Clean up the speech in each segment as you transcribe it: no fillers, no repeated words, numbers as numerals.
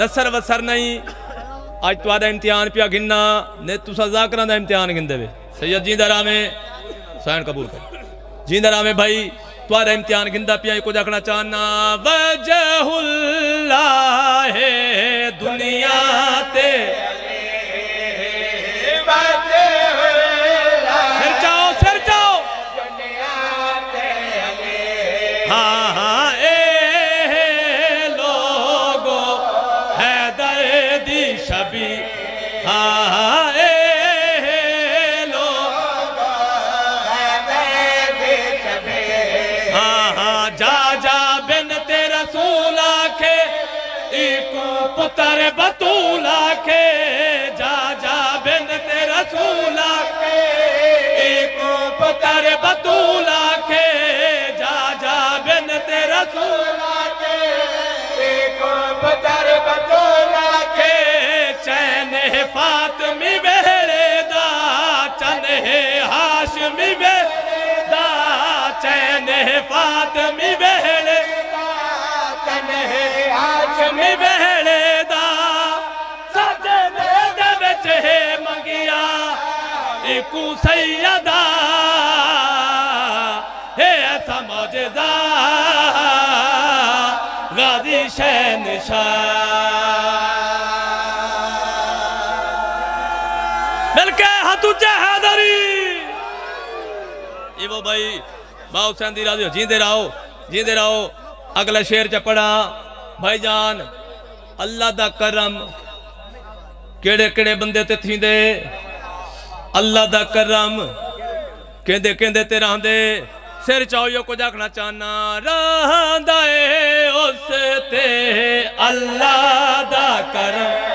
नसर वसर नहीं आज तुहाडा इम्तिहान पिया गिनना ने तुसा जाकरां दा इम्तिहान गिनदे वे सैयद जींदा रहा में साइन कबूल कर जींदा रहा में भाई तुहाडा इम्तिहान गिनदा पिया कुछ आखना चाहना वजहुल्लाह दुनिया ते सिर जाओ हाँ हाँ ए लोगो हैदर दी शबी हाँ हाँ ए लोगो हैदर दी शबी हाँ हाँ जा जा बिन तेरा रसूल आखे इको पुत्र बतूल आखे जा जा बिन तेरा रसूल आखे इको पुत्र बतूल आखे जा जा बिन तेरा रसूल आखे इको पुत्र बतूल आखे चैन है फातिमी वेले दा चन है हाशमी वेले दा चैन है फातिमी वेले दा चन है हाशमी वेले दा सजदे दे विच है मंगिया इकू सैयदा है ऐसा मौजज़ा गाजी शहनशाह मिलके हाथ ऊंचे हैदरी ये वो भाई माँ हुसैन दी राज़ी हो जींदे रहो अगला शेर च पढ़ा भाईजान अल्लाह दा करम केड़े केड़े बंदे ते थींदे अल्लाह दा करम कहंदे कहंदे ते रहंदे सिर चाहो कुछ आखना चाहना रहंदा ए उस ते अल्लाह दा करम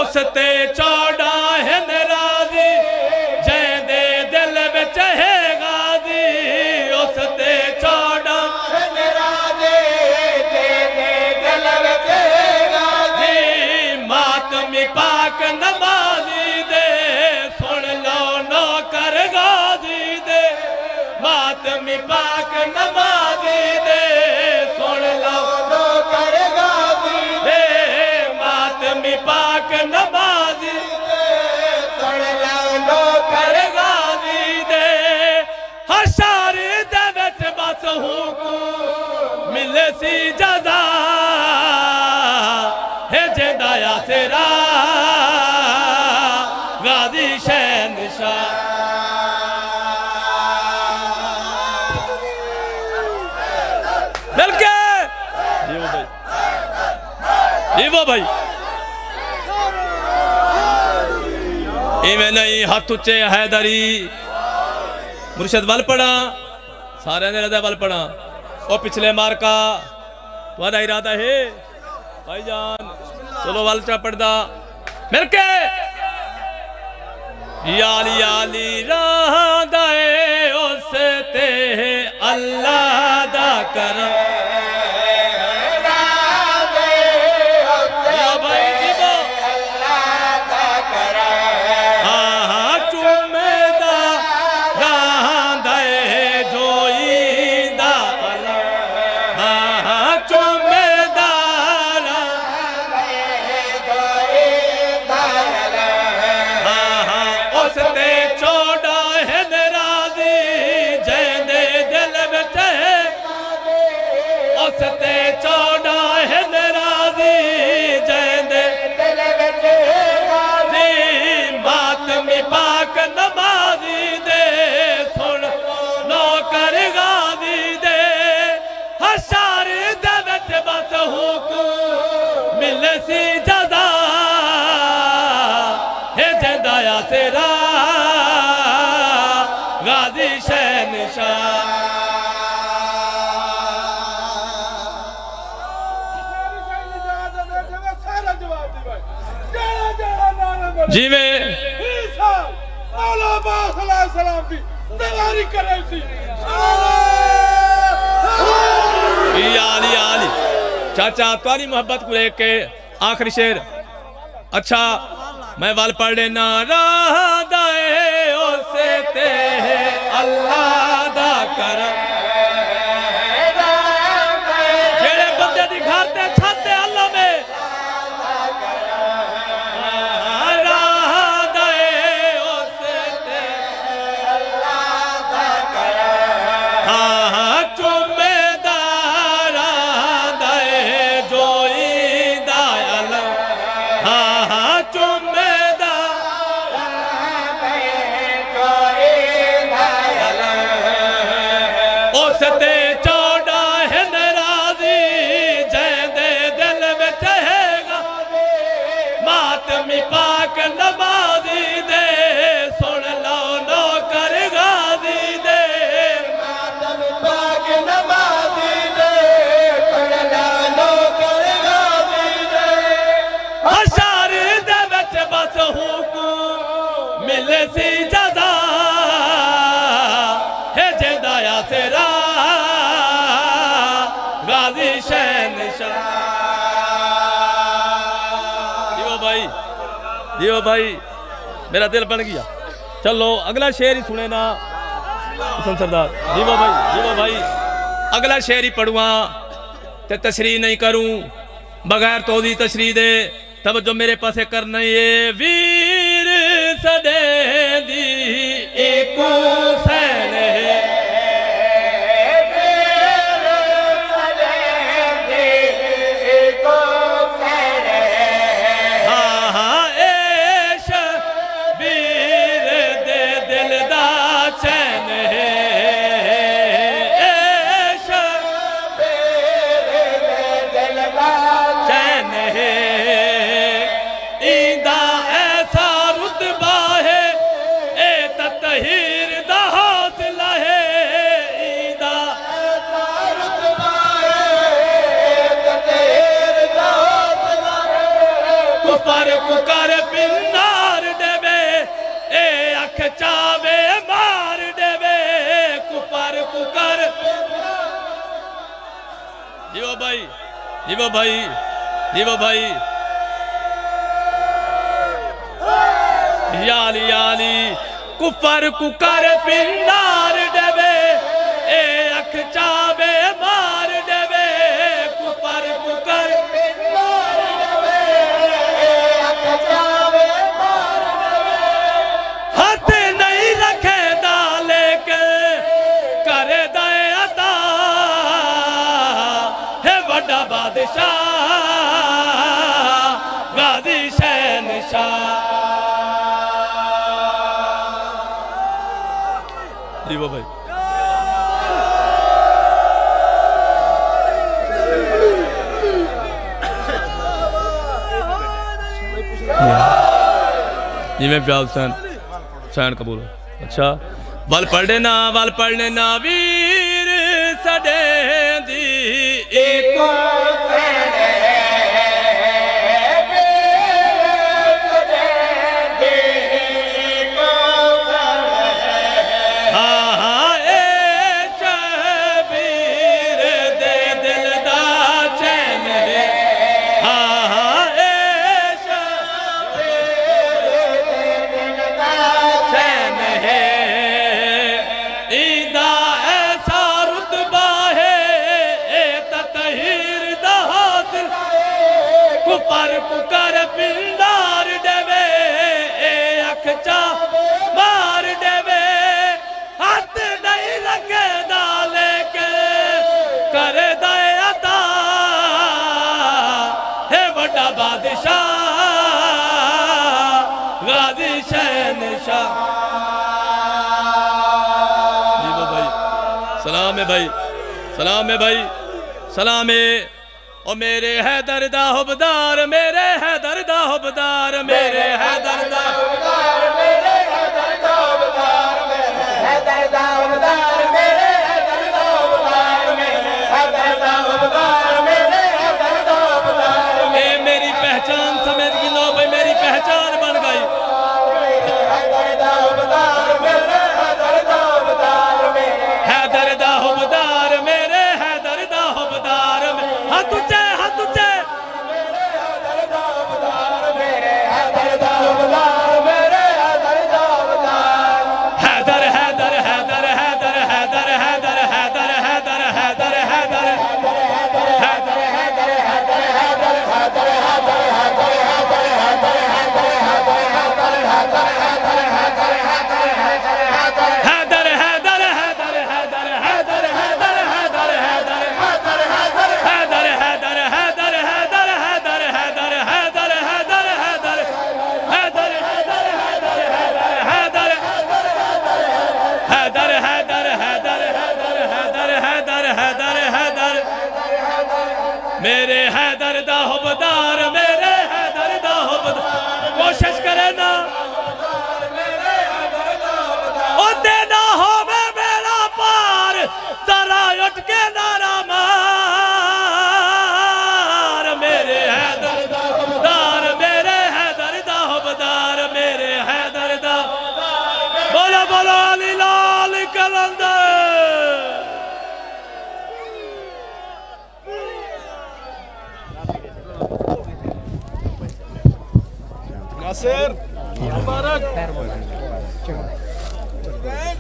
उसते चौड़ा है नाराजी जैदे दिल विच है गाजी उसते चौड़ा है नाराजी जैदे दिल विच है गाजी मातमी पाक नमाजी दे सुन लो नौकर गाजी दे मातमी पाक नमाजी दे सुन लो नौकर गाजी दे मातमी पाक नमाजी सुन लो नौकर गाजी दे हशर दे विच बस हुकुम मिले सी जज़ा है जिंदा यासिरा गाजी शहनशाह मिलके जीवो भाई इवें नहीं हाथ उच्चे हैदरी मुर्शद वल पड़ा सारे ने रदा वल पड़ा और पिछले मार का तुम्हारा इरादा है भाईजान चलो वल चा पड़दा मिलके याली याली रहंदा ए उस ते अल्लाह दा करम नमाजी दे सुन नौकर गाजी दे हशर दे विच बस हुकुम मिले सी जज़ा है जिंदा यासिरा गाजी शहनशाह जी में आली आली चाचा तुम्हारी मोहब्बत को लेके आखिरी शेर। अच्छा मैं वाल पढ़ लेना राह दाए उसे ते अल्लाह दा करम जेड़े बंदे दी घर ते छत ते अल्लाह में राह दाए उसे ते अल्लाह दा करम हाँ चुमेदार दाए जोई दायल हाँ उसते चौड़ा है नाराजी जैदे दिल में चहेगा मातमी पाक नमाजी दे सुन लो नौकर गाजी दे मातमी पाक नमाजी दे सुन लो नौकर गाजी दे हशार दे विच बस हुकुम मिले सी जज़ा है जेदाया तेरा गाजी शहनशाह। जियो भाई मेरा दिल बन गया। चलो अगला शेर ही सुने ना हुसन सरदार। जीवो भाई अगला शेर ही पढ़ुआ ते तशरीह नहीं करूं बगैर तो दी तशरीह दे तब जो मेरे पासे करना ये वीर सदे दी एको सैन है कुकर पिन्नार देवे ए अख चावे मार देवे कुपर कुकर। जीवो भाई याली याली कुपर कुकर पिन्नार देवे ए अख चावे मार देवे कुपर कुकर बादशाह गाजी शहनशाह। जीवो भाई जी मैं प्याल सैन कबूल। अच्छा वल पढ़ने ना वीर सडे दी एको कुपर कुकर पिंडार देवे ए अख चा मार देवे हाथ नहीं लगे डाले के करे दया है बड़ा बादशाह गाजी शहनशाह। भाई सलाम है भाई सलाम है ओ मेरे हैदर दा हुबदार मेरे हैदर दा हुबदार मेरे हैदर दा हुबदार मेरे हैदर दा हुबदार मेरे हैदर दा हुबदार मेरे हैदर दा हुबदार मेरे हैदर दा हुबदार मेरे हैदर दा हुबदार ए मेरी पहचान समझ गई लो भाई मेरी पहचान बन गई मेरे हैदर दा हुबदार मेरे हैदर दा हुबदार मेरे हैदर दा हुबदार, मेरे हैदर दा हुबदार, कोशिश करे ना ओते ना होवे मेरा पार, जरा उठ के नारा मार। मेरे हैदर दा हुबदार, मेरे हैदर दा हुबदार, मेरे हैदर दा, बोलो बोलो अली लाल कलंदर। नासिर मुबारक।